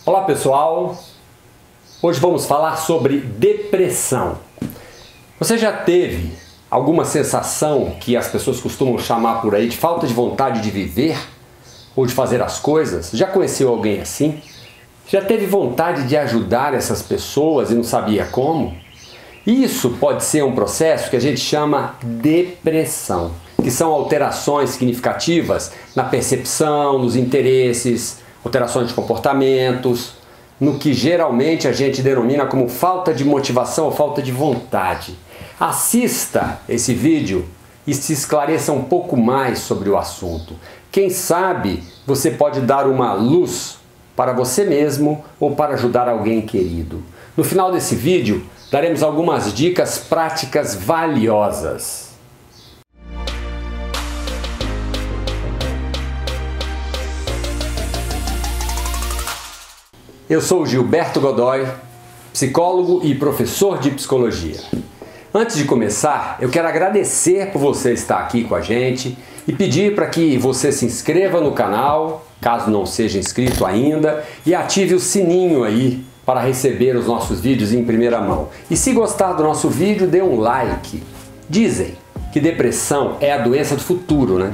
Olá pessoal, hoje vamos falar sobre depressão. Você já teve alguma sensação que as pessoas costumam chamar por aí de falta de vontade de viver ou de fazer as coisas? Já conheceu alguém assim? Já teve vontade de ajudar essas pessoas e não sabia como? Isso pode ser um processo que a gente chama depressão, que são alterações significativas na percepção, nos interesses, alterações de comportamentos, no que geralmente a gente denomina como falta de motivação ou falta de vontade. Assista esse vídeo e se esclareça um pouco mais sobre o assunto. Quem sabe você pode dar uma luz para você mesmo ou para ajudar alguém querido. No final desse vídeo, daremos algumas dicas práticas valiosas. Eu sou Gilberto Godoy, psicólogo e professor de psicologia. Antes de começar, eu quero agradecer por você estar aqui com a gente e pedir para que você se inscreva no canal, caso não seja inscrito ainda, e ative o sininho aí para receber os nossos vídeos em primeira mão. E se gostar do nosso vídeo, dê um like. Dizem que depressão é a doença do futuro, né?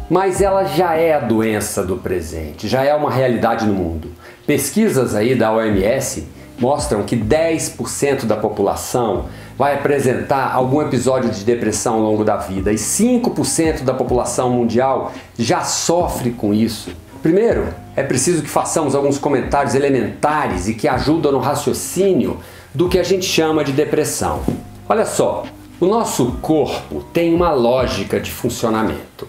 Mas ela já é a doença do presente, já é uma realidade no mundo. Pesquisas aí da OMS mostram que 10% da população vai apresentar algum episódio de depressão ao longo da vida e 5% da população mundial já sofre com isso. Primeiro, é preciso que façamos alguns comentários elementares e que ajudam no raciocínio do que a gente chama de depressão. Olha só, o nosso corpo tem uma lógica de funcionamento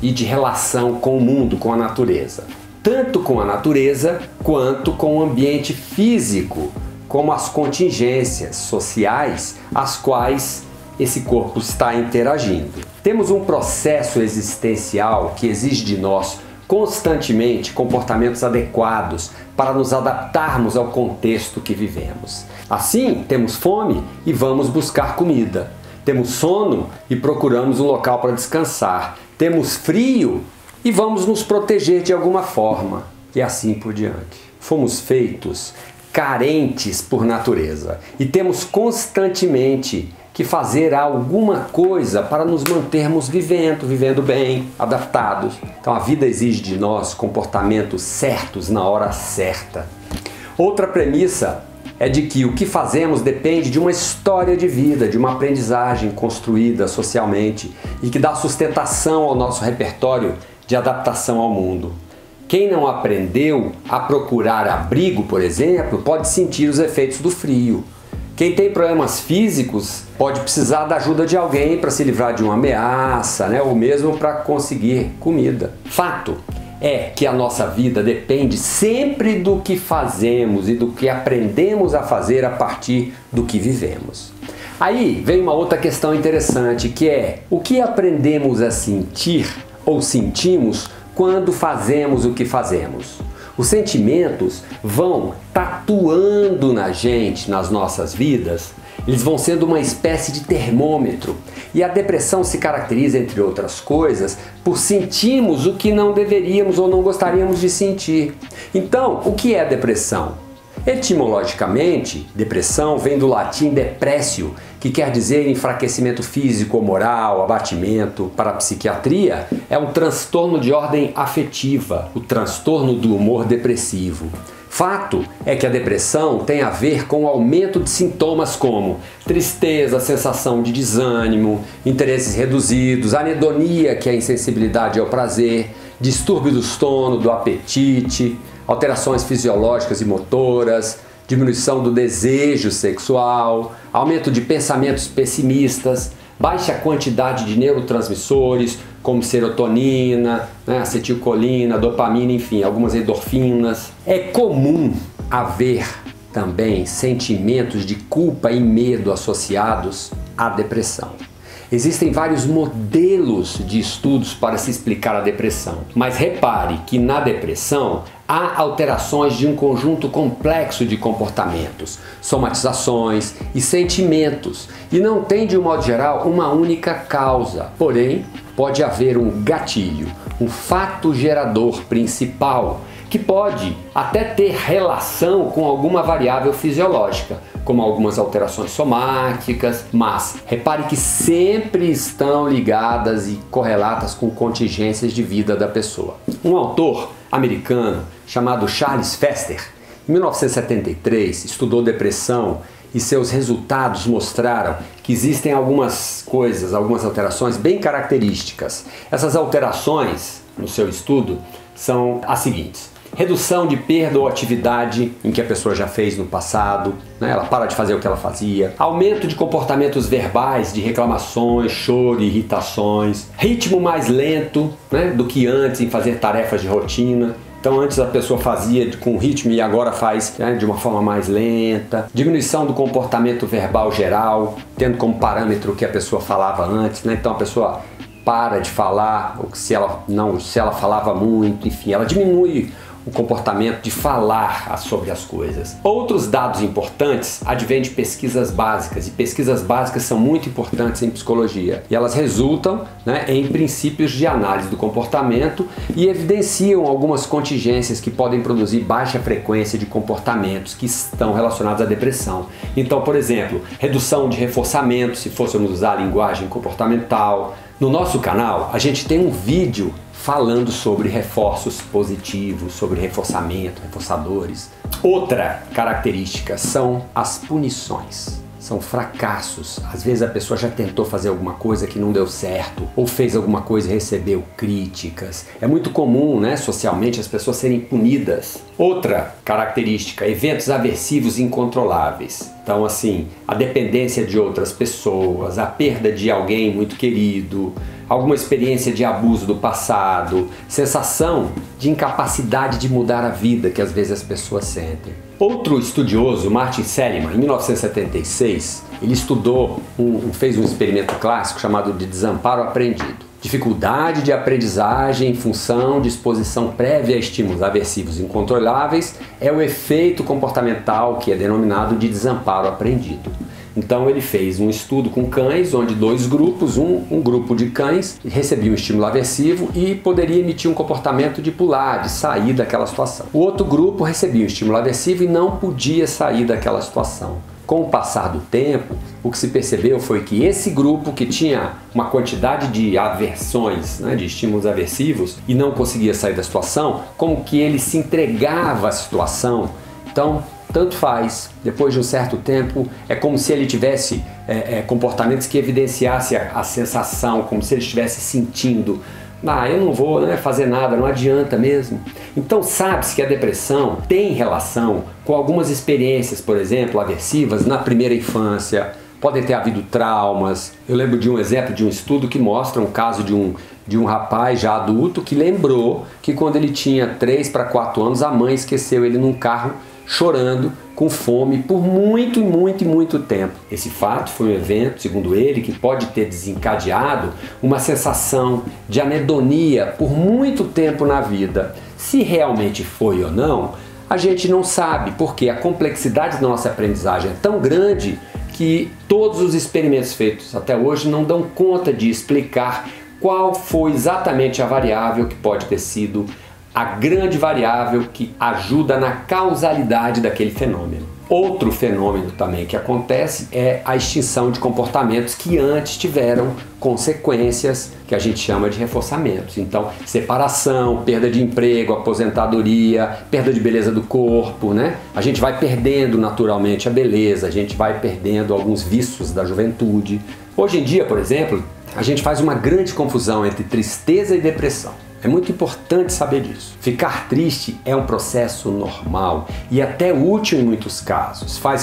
e de relação com o mundo, com a natureza. Tanto com a natureza quanto com o ambiente físico, como as contingências sociais às quais esse corpo está interagindo. Temos um processo existencial que exige de nós constantemente comportamentos adequados para nos adaptarmos ao contexto que vivemos. Assim, temos fome e vamos buscar comida. Temos sono e procuramos um local para descansar. Temos frio e vamos nos proteger de alguma forma, e assim por diante. Fomos feitos carentes por natureza e temos constantemente que fazer alguma coisa para nos mantermos vivendo bem, adaptados. Então a vida exige de nós comportamentos certos na hora certa. Outra premissa é de que o que fazemos depende de uma história de vida, de uma aprendizagem construída socialmente e que dá sustentação ao nosso repertório de adaptação ao mundo. Quem não aprendeu a procurar abrigo, por exemplo, pode sentir os efeitos do frio. Quem tem problemas físicos pode precisar da ajuda de alguém para se livrar de uma ameaça, ou mesmo para conseguir comida. Fato é que a nossa vida depende sempre do que fazemos e do que aprendemos a fazer a partir do que vivemos. Aí vem uma outra questão interessante, que é o que aprendemos a sentir ou sentimos quando fazemos o que fazemos. Os sentimentos vão tatuando na gente, nas nossas vidas, eles vão sendo uma espécie de termômetro. E a depressão se caracteriza, entre outras coisas, por sentirmos o que não deveríamos ou não gostaríamos de sentir. Então, o que é depressão? Etimologicamente, depressão vem do latim depressio, que quer dizer enfraquecimento físico ou moral, abatimento. Para a psiquiatria, é um transtorno de ordem afetiva, o transtorno do humor depressivo. Fato é que a depressão tem a ver com o aumento de sintomas como tristeza, sensação de desânimo, interesses reduzidos, anedonia, que é a insensibilidade ao prazer, distúrbio do sono, do apetite, alterações fisiológicas e motoras, diminuição do desejo sexual, aumento de pensamentos pessimistas, baixa quantidade de neurotransmissores como serotonina, acetilcolina, dopamina, enfim, algumas endorfinas. É comum haver também sentimentos de culpa e medo associados à depressão. Existem vários modelos de estudos para se explicar a depressão, mas repare que na depressão há alterações de um conjunto complexo de comportamentos, somatizações e sentimentos, e não tem, de um modo geral, uma única causa. Porém, pode haver um gatilho, um fato gerador principal que pode até ter relação com alguma variável fisiológica, como algumas alterações somáticas, mas repare que sempre estão ligadas e correlatas com contingências de vida da pessoa. Um autor americano chamado Charles Fester, em 1973, estudou depressão e seus resultados mostraram que existem algumas coisas, algumas alterações bem características. Essas alterações, no seu estudo, são as seguintes: redução de perda ou atividade em que a pessoa já fez no passado, né? Ela para de fazer o que ela fazia. Aumento de comportamentos verbais, de reclamações, choro, irritações. Ritmo mais lento, né, do que antes em fazer tarefas de rotina. Então antes a pessoa fazia com ritmo e agora faz, né, de uma forma mais lenta. Diminuição do comportamento verbal geral, tendo como parâmetro o que a pessoa falava antes, né? Então a pessoa para de falar, ou se ela falava muito, enfim, ela diminui o comportamento de falar sobre as coisas. Outros dados importantes advêm de pesquisas básicas, e pesquisas básicas são muito importantes em psicologia, e elas resultam, né, em princípios de análise do comportamento e evidenciam algumas contingências que podem produzir baixa frequência de comportamentos que estão relacionados à depressão. Então, por exemplo, redução de reforçamento, se fôssemos usar a linguagem comportamental. No nosso canal, a gente tem um vídeo falando sobre reforços positivos, sobre reforçamento, reforçadores. Outra característica são as punições. São fracassos. Às vezes a pessoa já tentou fazer alguma coisa que não deu certo, ou fez alguma coisa e recebeu críticas. É muito comum, né, socialmente, as pessoas serem punidas. Outra característica, eventos aversivos incontroláveis. Então, assim, a dependência de outras pessoas, a perda de alguém muito querido, alguma experiência de abuso do passado, sensação de incapacidade de mudar a vida que às vezes as pessoas sentem. Outro estudioso, Martin Seligman, em 1976, ele fez um experimento clássico chamado de desamparo aprendido. Dificuldade de aprendizagem em função de exposição prévia a estímulos aversivos incontroláveis é o efeito comportamental que é denominado de desamparo aprendido. Então ele fez um estudo com cães, onde dois grupos, um grupo de cães recebia um estímulo aversivo e poderia emitir um comportamento de pular, de sair daquela situação. O outro grupo recebia um estímulo aversivo e não podia sair daquela situação. Com o passar do tempo, o que se percebeu foi que esse grupo que tinha uma quantidade de aversões, né, de estímulos aversivos e não conseguia sair da situação, como que ele se entregava à situação. Então, tanto faz, depois de um certo tempo, é como se ele tivesse comportamentos que evidenciassem a sensação, como se ele estivesse sentindo: eu não vou, fazer nada, não adianta mesmo. Então sabe-se que a depressão tem relação com algumas experiências, por exemplo, aversivas na primeira infância. Podem ter havido traumas. Eu lembro de um exemplo de um estudo que mostra um caso de um rapaz já adulto que lembrou que quando ele tinha 3 para 4 anos, a mãe esqueceu ele num carro chorando, com fome, por muito tempo. Esse fato foi um evento, segundo ele, que pode ter desencadeado uma sensação de anedonia por muito tempo na vida. Se realmente foi ou não, a gente não sabe, porque a complexidade da nossa aprendizagem é tão grande que todos os experimentos feitos até hoje não dão conta de explicar qual foi exatamente a variável que pode ter sido a grande variável que ajuda na causalidade daquele fenômeno. Outro fenômeno também que acontece é a extinção de comportamentos que antes tiveram consequências que a gente chama de reforçamentos. Então, separação, perda de emprego, aposentadoria, perda de beleza do corpo, né? A gente vai perdendo naturalmente a beleza, a gente vai perdendo alguns vícios da juventude. Hoje em dia, por exemplo, a gente faz uma grande confusão entre tristeza e depressão. É muito importante saber disso. Ficar triste é um processo normal e até útil em muitos casos. Faz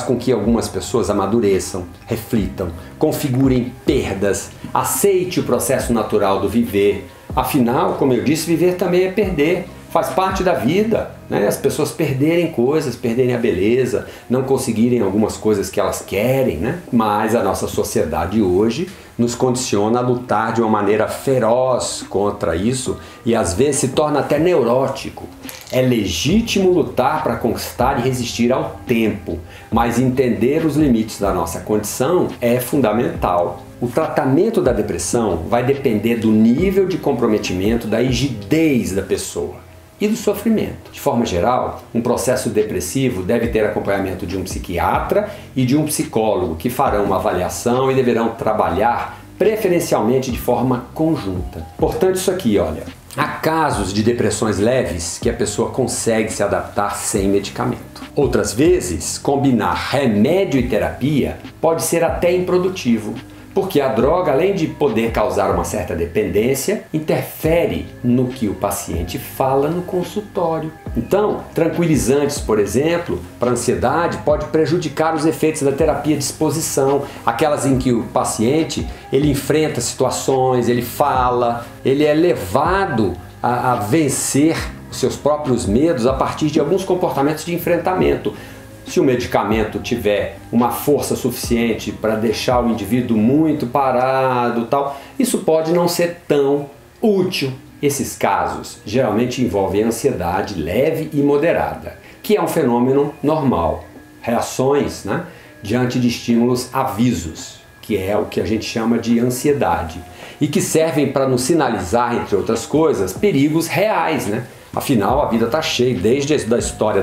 com que algumas pessoas amadureçam, reflitam, configurem perdas, aceite o processo natural do viver. Afinal, como eu disse, viver também é perder. Faz parte da vida, né? As pessoas perderem coisas, perderem a beleza, não conseguirem algumas coisas que elas querem, né? Mas a nossa sociedade hoje nos condiciona a lutar de uma maneira feroz contra isso e às vezes se torna até neurótico. É legítimo lutar para conquistar e resistir ao tempo, mas entender os limites da nossa condição é fundamental. O tratamento da depressão vai depender do nível de comprometimento, da rigidez da pessoa. e do sofrimento. De forma geral, um processo depressivo deve ter acompanhamento de um psiquiatra e de um psicólogo que farão uma avaliação e deverão trabalhar preferencialmente de forma conjunta. Portanto, isso aqui, olha, há casos de depressões leves que a pessoa consegue se adaptar sem medicamento. Outras vezes, combinar remédio e terapia pode ser até improdutivo, porque a droga, além de poder causar uma certa dependência, interfere no que o paciente fala no consultório. Então, tranquilizantes, por exemplo, para a ansiedade, pode prejudicar os efeitos da terapia de exposição, aquelas em que o paciente ele enfrenta situações, ele fala, ele é levado a vencer os seus próprios medos a partir de alguns comportamentos de enfrentamento. Se o medicamento tiver uma força suficiente para deixar o indivíduo muito parado, tal, isso pode não ser tão útil. Esses casos geralmente envolvem ansiedade leve e moderada, que é um fenômeno normal. Reações, né, diante de estímulos avisos, que é o que a gente chama de ansiedade, e que servem para nos sinalizar, entre outras coisas, perigos reais, né? Afinal, a vida está cheia, desde a história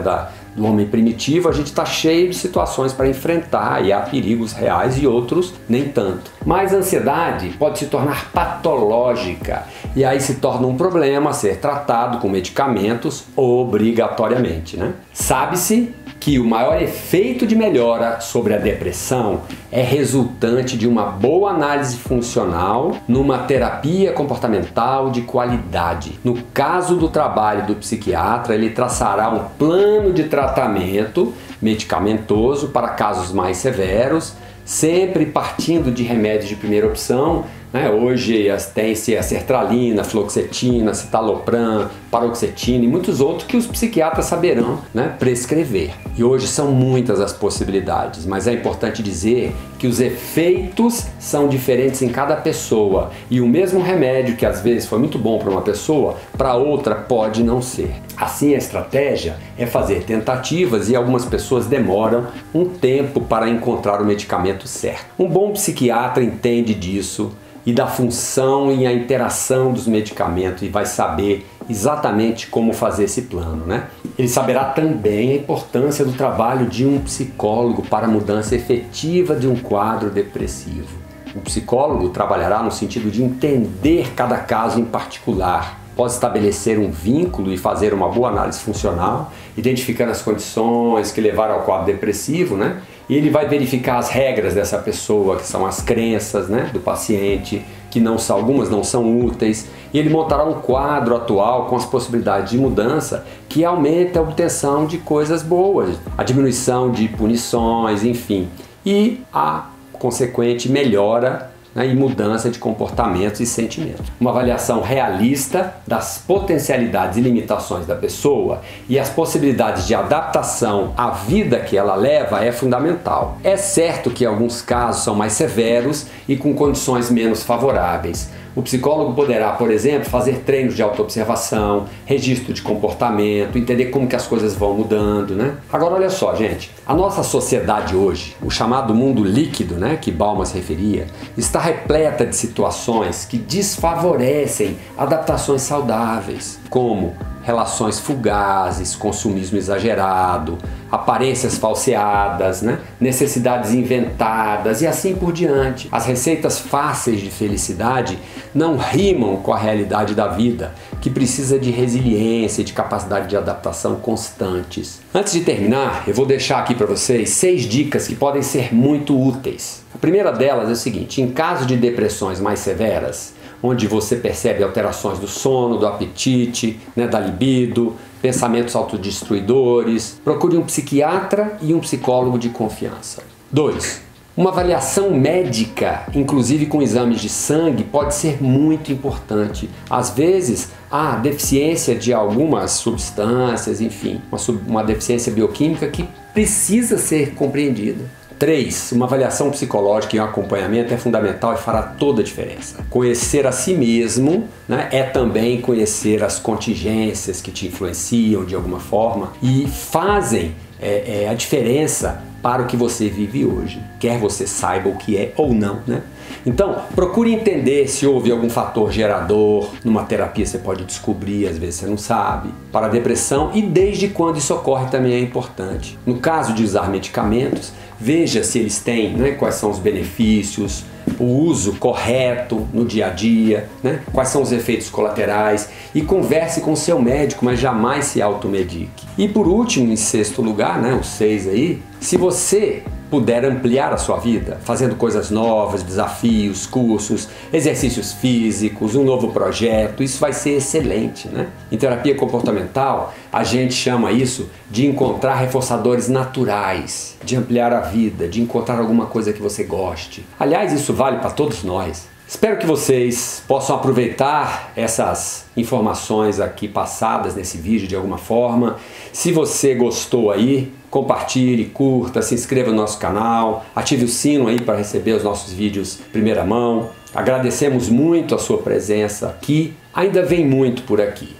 do homem primitivo, a gente está cheio de situações para enfrentar e há perigos reais e outros nem tanto. Mas a ansiedade pode se tornar patológica e aí se torna um problema a ser tratado com medicamentos obrigatoriamente, né? Sabe-se que o maior efeito de melhora sobre a depressão é resultante de uma boa análise funcional numa terapia comportamental de qualidade. No caso do trabalho do psiquiatra, ele traçará um plano de tratamento medicamentoso para casos mais severos, sempre partindo de remédios de primeira opção, né? Hoje tem-se a sertralina, fluoxetina, citalopram, paroxetina e muitos outros que os psiquiatras saberão, né, prescrever. E hoje são muitas as possibilidades, mas é importante dizer que os efeitos são diferentes em cada pessoa e o mesmo remédio que às vezes foi muito bom para uma pessoa, para outra pode não ser. Assim, a estratégia é fazer tentativas e algumas pessoas demoram um tempo para encontrar o medicamento certo. Um bom psiquiatra entende disso e da função e a interação dos medicamentos e vai saber exatamente como fazer esse plano, né? Ele saberá também a importância do trabalho de um psicólogo para a mudança efetiva de um quadro depressivo. O psicólogo trabalhará no sentido de entender cada caso em particular, pode estabelecer um vínculo e fazer uma boa análise funcional, identificando as condições que levaram ao quadro depressivo, né? E ele vai verificar as regras dessa pessoa, que são as crenças, né, do paciente, que algumas não são úteis, e ele montará um quadro atual com as possibilidades de mudança que aumenta a obtenção de coisas boas, a diminuição de punições, enfim, e a consequente melhora, né, e mudança de comportamentos e sentimentos. Uma avaliação realista das potencialidades e limitações da pessoa e as possibilidades de adaptação à vida que ela leva é fundamental. É certo que alguns casos são mais severos e com condições menos favoráveis. O psicólogo poderá, por exemplo, fazer treinos de autoobservação, registro de comportamento, entender como que as coisas vão mudando, né? Agora olha só, gente, a nossa sociedade hoje, o chamado mundo líquido, né, que Bauman se referia, está repleta de situações que desfavorecem adaptações saudáveis, como relações fugazes, consumismo exagerado, aparências falseadas, né? Necessidades inventadas e assim por diante. As receitas fáceis de felicidade não rimam com a realidade da vida, que precisa de resiliência e de capacidade de adaptação constantes. Antes de terminar, eu vou deixar aqui para vocês 6 dicas que podem ser muito úteis. A primeira delas é o seguinte: em caso de depressões mais severas, onde você percebe alterações do sono, do apetite, né, da libido, pensamentos autodestruidores, procure um psiquiatra e um psicólogo de confiança. 2. Uma avaliação médica, inclusive com exames de sangue, pode ser muito importante. Às vezes, há deficiência de algumas substâncias, enfim, uma deficiência bioquímica que precisa ser compreendida. 3. Uma avaliação psicológica e um acompanhamento é fundamental e fará toda a diferença. Conhecer a si mesmo, né, é também conhecer as contingências que te influenciam de alguma forma e fazem a diferença para o que você vive hoje, quer você saiba o que é ou não, né? Então, procure entender se houve algum fator gerador. Numa terapia você pode descobrir, às vezes você não sabe, para a depressão, e desde quando isso ocorre também é importante. No caso de usar medicamentos, veja se eles têm, né, quais são os benefícios, o uso correto no dia a dia, né? Quais são os efeitos colaterais, e converse com o seu médico, mas jamais se automedique. E por último, em sexto lugar, né, os 6 aí, se você puder ampliar a sua vida, fazendo coisas novas, desafios, cursos, exercícios físicos, um novo projeto, isso vai ser excelente, né? Em terapia comportamental, a gente chama isso de encontrar reforçadores naturais, de ampliar a vida, de encontrar alguma coisa que você goste. Aliás, isso vale para todos nós. Espero que vocês possam aproveitar essas informações aqui passadas nesse vídeo de alguma forma. Se você gostou aí, compartilhe, curta, se inscreva no nosso canal, ative o sino aí para receber os nossos vídeos em primeira mão. Agradecemos muito a sua presença aqui, ainda vem muito por aqui.